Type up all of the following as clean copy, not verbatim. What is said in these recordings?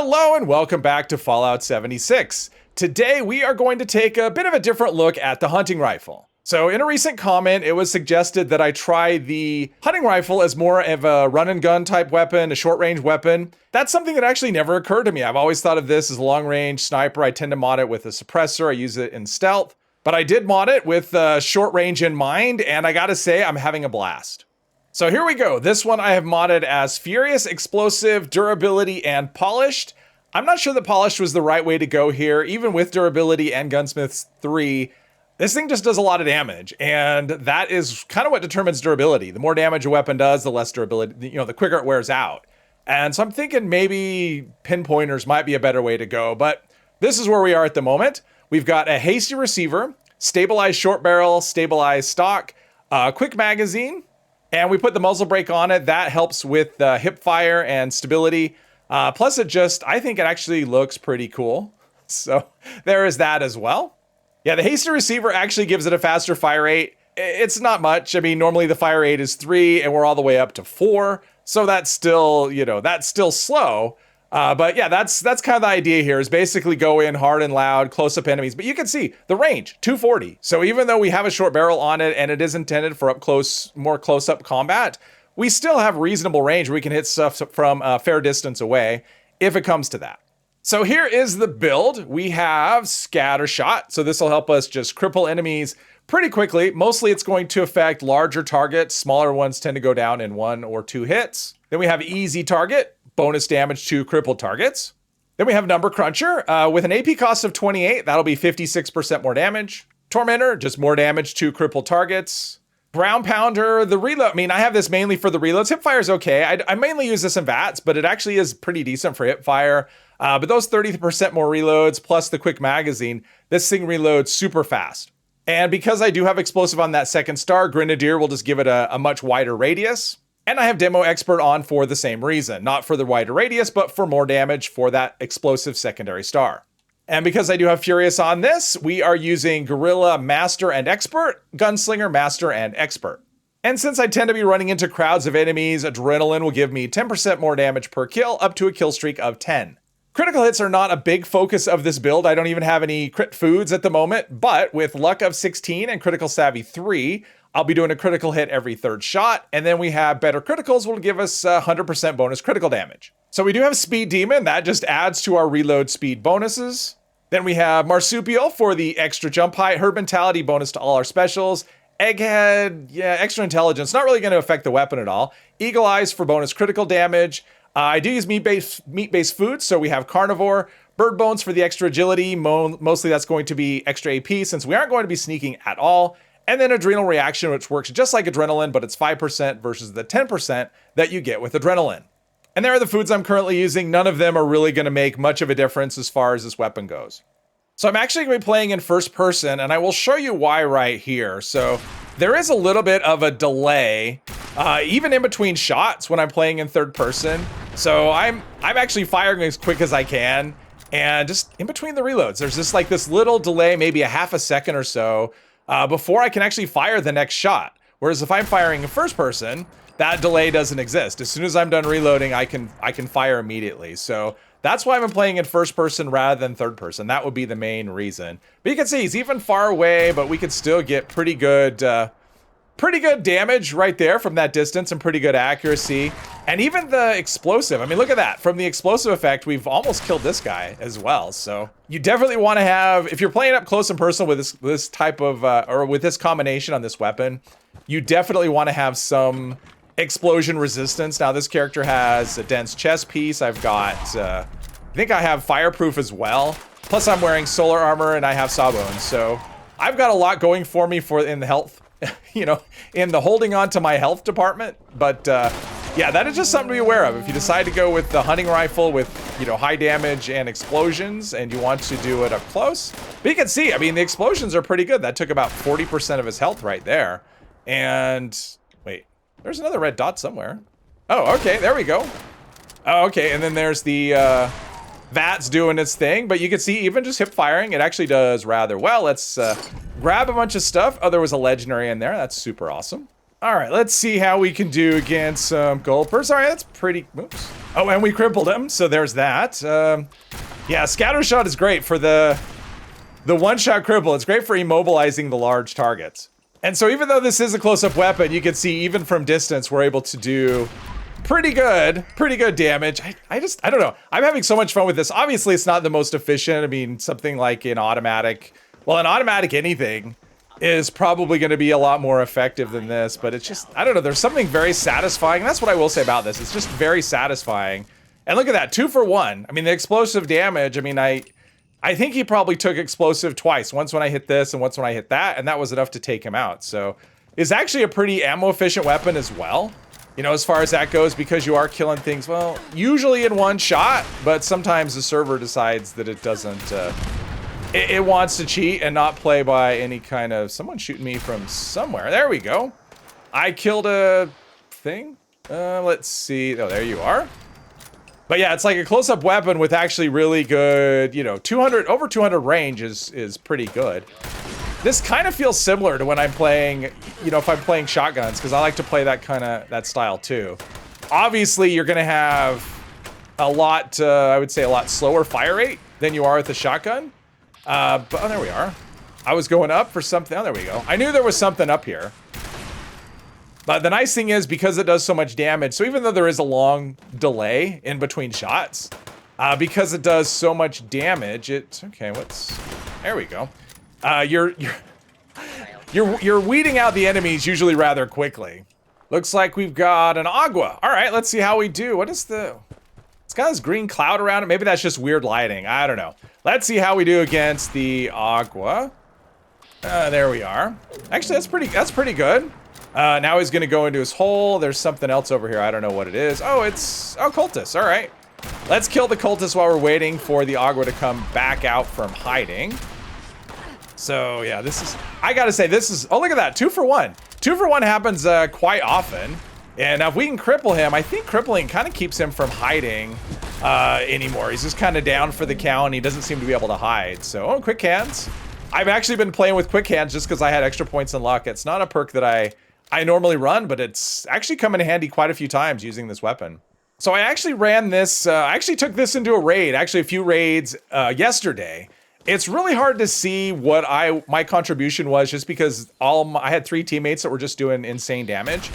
Hello and welcome back to Fallout 76. Today we are going to take a bit of a different look at the hunting rifle. So in a recent comment, it was suggested that I try the hunting rifle as more of a run and gun type weapon, a short range weapon. That's something that actually never occurred to me. I've always thought of this as a long range sniper. I tend to mod it with a suppressor. I use it in stealth, but I did mod it with short range in mind, and I gotta say I'm having a blast. So here we go. This one I have modded as Furious, Explosive, Durability, and Polished. I'm not sure that Polished was the right way to go here. Even with Durability and Gunsmiths 3, this thing just does a lot of damage, and that is kind of what determines durability. The more damage a weapon does, the less durability, the quicker it wears out. And so I'm thinking maybe pinpointers might be a better way to go, but this is where we are at the moment. We've got a hasty receiver, stabilized short barrel, stabilized stock, quick magazine, and we put the muzzle brake on it. That helps with hip fire and stability. Plus I think it actually looks pretty cool. So there is that as well. Yeah, the hasty receiver actually gives it a faster fire rate. It's not much. I mean, normally the fire rate is 3 and we're all the way up to 4. So that's still, that's still slow. But yeah, that's kind of the idea here, is basically go in hard and loud, close up enemies. But you can see the range, 240. So even though we have a short barrel on it and it is intended for more close up combat, we still have reasonable range where we can hit stuff from a fair distance away if it comes to that. So here is the build. We have scatter shot. So this will help us just cripple enemies pretty quickly. Mostly it's going to affect larger targets. Smaller ones tend to go down in 1 or 2 hits. Then we have easy target. Bonus damage to crippled targets. Then we have Number Cruncher. With an AP cost of 28, that'll be 56% more damage. Tormentor, just more damage to crippled targets. Ground Pounder, the reload. I mean, I have this mainly for the reloads. Hipfire is okay. I mainly use this in VATS, but it actually is pretty decent for hipfire. But those 30% more reloads plus the quick magazine, this thing reloads super fast. And because I do have explosive on that second star, Grenadier will just give it a much wider radius. And I have Demo Expert on for the same reason, not for the wider radius, but for more damage for that explosive secondary star. And because I do have Furious on this, we are using Guerrilla Master and Expert, Gunslinger Master and Expert. And since I tend to be running into crowds of enemies, Adrenaline will give me 10% more damage per kill, up to a kill streak of 10. Critical hits are not a big focus of this build. I don't even have any crit foods at the moment, but with Luck of 16 and Critical Savvy 3, I'll be doing a critical hit every 3rd shot, and then we have Better Criticals will give us 100% bonus critical damage. So we do have Speed Demon, that just adds to our reload speed bonuses. Then we have Marsupial for the extra jump height, Herd Mentality bonus to all our specials. Egghead, yeah, extra intelligence, not really going to affect the weapon at all. Eagle Eyes for bonus critical damage. I do use meat-based foods, so we have Carnivore. Bird Bones for the extra agility, mostly that's going to be extra AP since we aren't going to be sneaking at all. And then Adrenal Reaction, which works just like Adrenaline, but it's 5% versus the 10% that you get with Adrenaline. And there are the foods I'm currently using. None of them are really going to make much of a difference as far as this weapon goes. So I'm actually going to be playing in first person, and I will show you why right here. So there is a little bit of a delay, even in between shots when I'm playing in third person. So I'm actually firing as quick as I can, and just in between the reloads, there's just like this little delay, maybe a half a second or so, before I can actually fire the next shot. Whereas if I'm firing in first person, that delay doesn't exist. As soon as I'm done reloading, I can fire immediately. So that's why I'm playing in first person rather than third person. That would be the main reason. But you can see he's even far away, but we could still get pretty good damage right there from that distance and pretty good accuracy. And even the explosive, I mean, look at that. From the explosive effect, we've almost killed this guy as well. So you definitely want to have, if you're playing up close and personal with this type of, or with this combination on this weapon, you definitely want to have some explosion resistance. Now this character has a dense chest piece. I've got, I think I have fireproof as well. Plus I'm wearing solar armor and I have sawbones. So I've got a lot going for me in the health, in the holding on to my health department. But yeah, that is just something to be aware of. If you decide to go with the hunting rifle with, high damage and explosions and you want to do it up close. But you can see, I mean, the explosions are pretty good. That took about 40% of his health right there. And wait, there's another red dot somewhere. Oh, okay, there we go. Oh, okay, and then there's the VATS doing its thing, but you can see even just hip firing, it actually does rather well. Let's grab a bunch of stuff. Oh, there was a legendary in there. That's super awesome. All right, let's see how we can do against some gulpers. All right, that's pretty, oops. Oh, and we crippled him, so there's that. Yeah, scatter shot is great for the one-shot cripple. It's great for immobilizing the large targets. And so even though this is a close-up weapon, you can see even from distance, we're able to do pretty good damage. I don't know. I'm having so much fun with this. Obviously, it's not the most efficient. I mean, something like an automatic, well, an automatic anything is probably going to be a lot more effective than this, but it's just, I don't know, there's something very satisfying. That's what I will say about this. It's just very satisfying. And look at that, 2 for 1. I mean, the explosive damage, I mean, I think he probably took explosive twice. Once when I hit this and once when I hit that, and that was enough to take him out. So it's actually a pretty ammo efficient weapon as well. You know, as far as that goes, because you are killing things, well, usually in one shot, but sometimes the server decides that it doesn't, it wants to cheat and not play by any kind of, someone shooting me from somewhere. There we go. I killed a thing. Let's see. Oh, there you are. But yeah, it's like a close-up weapon with actually really good, you know, 200, over 200 range is pretty good. This kind of feels similar to when I'm playing, you know, if I'm playing shotguns, because I like to play that style too. Obviously, you're gonna have a lot, I would say a lot slower fire rate than you are with the shotgun. But, oh, there we are. I was going up for something. Oh, there we go. I knew there was something up here. But the nice thing is, because it does so much damage, so even though there is a long delay in between shots, because it does so much damage, okay, there we go. You're weeding out the enemies usually rather quickly. Looks like we've got an Agua. All right, let's see how we do. What is it's got this green cloud around it. Maybe that's just weird lighting. I don't know. Let's see how we do against the Agua. There we are. Actually, that's pretty good. Now he's gonna go into his hole. There's something else over here. I don't know what it is. Oh, cultists. All right. Let's kill the cultists while we're waiting for the Agua to come back out from hiding. So yeah, I gotta say, oh, look at that, 2 for 1. 2 for 1 happens quite often. And if we can cripple him, I think crippling kind of keeps him from hiding anymore. He's just kind of down for the count, and he doesn't seem to be able to hide. So, oh, quick hands. I've actually been playing with quick hands just because I had extra points in luck. It's not a perk that I normally run, but it's actually come in handy quite a few times using this weapon. So I actually ran this, I actually took this into a raid, actually a few raids yesterday. It's really hard to see what my contribution was, just because I had 3 teammates that were just doing insane damage.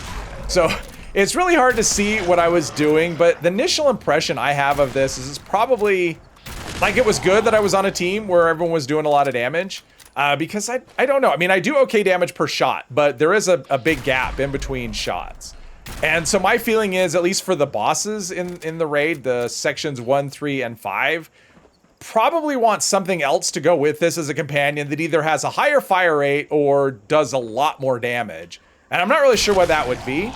So it's really hard to see what I was doing, but the initial impression I have of this is it's probably, like, it was good that I was on a team where everyone was doing a lot of damage. Because I don't know. I mean, I do okay damage per shot, but there is a big gap in between shots. And so my feeling is, at least for the bosses in the raid, the sections 1, 3, and 5, probably want something else to go with this as a companion that either has a higher fire rate or does a lot more damage. And I'm not really sure what that would be.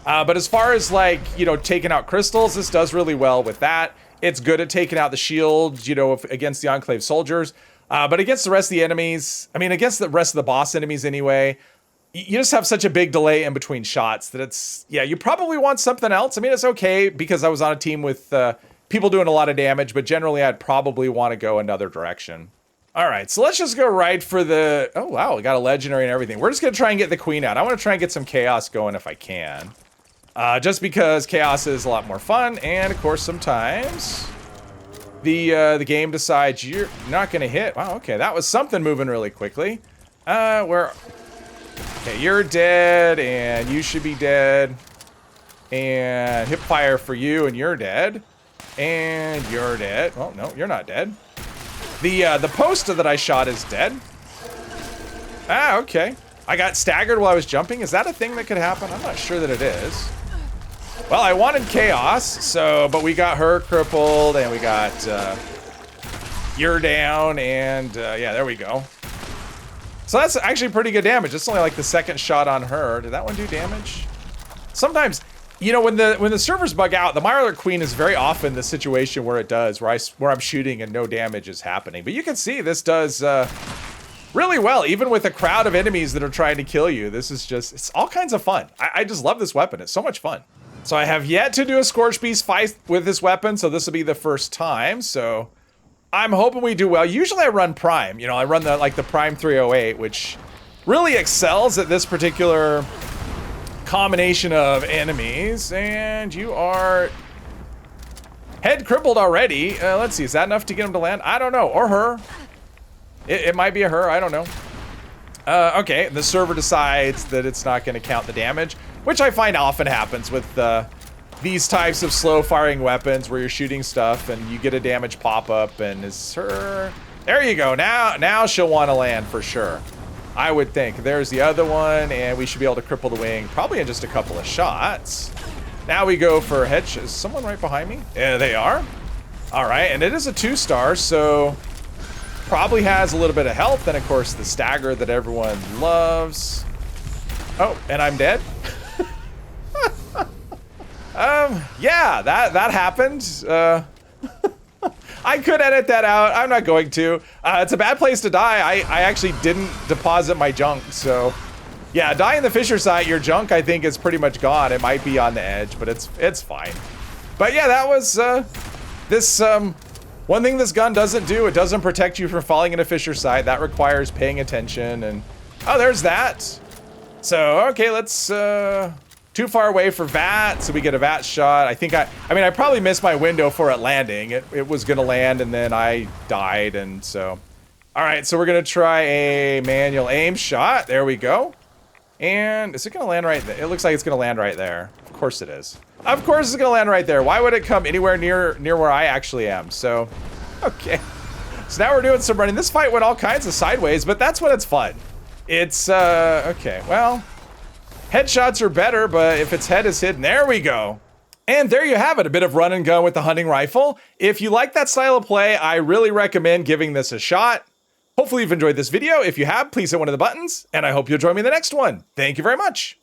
But as far as, like, you know, taking out crystals, this does really well with that. It's good at taking out the shields, you know, against the Enclave soldiers. But against the rest of the enemies, I mean, against the rest of the boss enemies anyway, you just have such a big delay in between shots that yeah, you probably want something else. I mean, it's okay because I was on a team with people doing a lot of damage, but generally I'd probably want to go another direction. All right, so let's just go right for the, oh wow, we got a legendary and everything. We're just gonna try and get the queen out. I want to try and get some chaos going if I can. Just because chaos is a lot more fun, and of course sometimes the game decides you're not gonna hit. Wow, okay, that was something moving really quickly. Okay, you're dead, and you should be dead. And hip fire for you, and you're dead. And you're dead. Oh, no, you're not dead. The poster that I shot is dead. Ah, okay. I got staggered while I was jumping. Is that a thing that could happen? I'm not sure that it is. Well, I wanted chaos, but we got her crippled, and we got you're down, and yeah, there we go. So that's actually pretty good damage. It's only like the second shot on her. Did that one do damage? Sometimes, you know, when the servers bug out, the Mirelurk Queen is very often the situation where it does, where I'm shooting and no damage is happening. But you can see this does really well, even with a crowd of enemies that are trying to kill you. This is just, it's all kinds of fun. I just love this weapon. It's so much fun. So I have yet to do a Scorch Beast fight with this weapon, so this will be the first time. So I'm hoping we do well. Usually I run Prime. You know, I run the Prime 308, which really excels at this particular combination of enemies, and you are head crippled already. Let's see, is that enough to get him to land? I don't know, or her. It might be a her, I don't know. Okay, the server decides that it's not gonna count the damage, which I find often happens with these types of slow firing weapons where you're shooting stuff and you get a damage pop-up and is her... There you go, now she'll wanna land for sure. I would think. There's the other one, and we should be able to cripple the wing probably in just a couple of shots. Now we go for head. Is someone right behind me? Yeah, they are. All right, and it is a 2-star, so probably has a little bit of health, and of course the stagger that everyone loves. Oh, and I'm dead. Yeah, that happened. I could edit that out. I'm not going to. It's a bad place to die. I actually didn't deposit my junk, so yeah, die in the Fisher site. Your junk, I think, is pretty much gone. It might be on the edge, but it's fine. But yeah, that was this one thing this gun doesn't do. It doesn't protect you from falling in a Fisher site. That requires paying attention. And oh, there's that. So okay, let's. Too far away for VAT, so we get a VAT shot. I mean, I probably missed my window for it landing. It was gonna land and then I died, and so. All right, so we're gonna try a manual aim shot. There we go. And is it gonna land right there? It looks like it's gonna land right there. Of course it is. Of course it's gonna land right there. Why would it come anywhere near where I actually am? So, okay. So now we're doing some running. This fight went all kinds of sideways, but that's when it's fun. It's, okay, well. Headshots are better, but if its head is hidden, there we go. And there you have it, a bit of run and gun with the hunting rifle. If you like that style of play, I really recommend giving this a shot. Hopefully you've enjoyed this video. If you have, please hit one of the buttons, and I hope you'll join me in the next one. Thank you very much.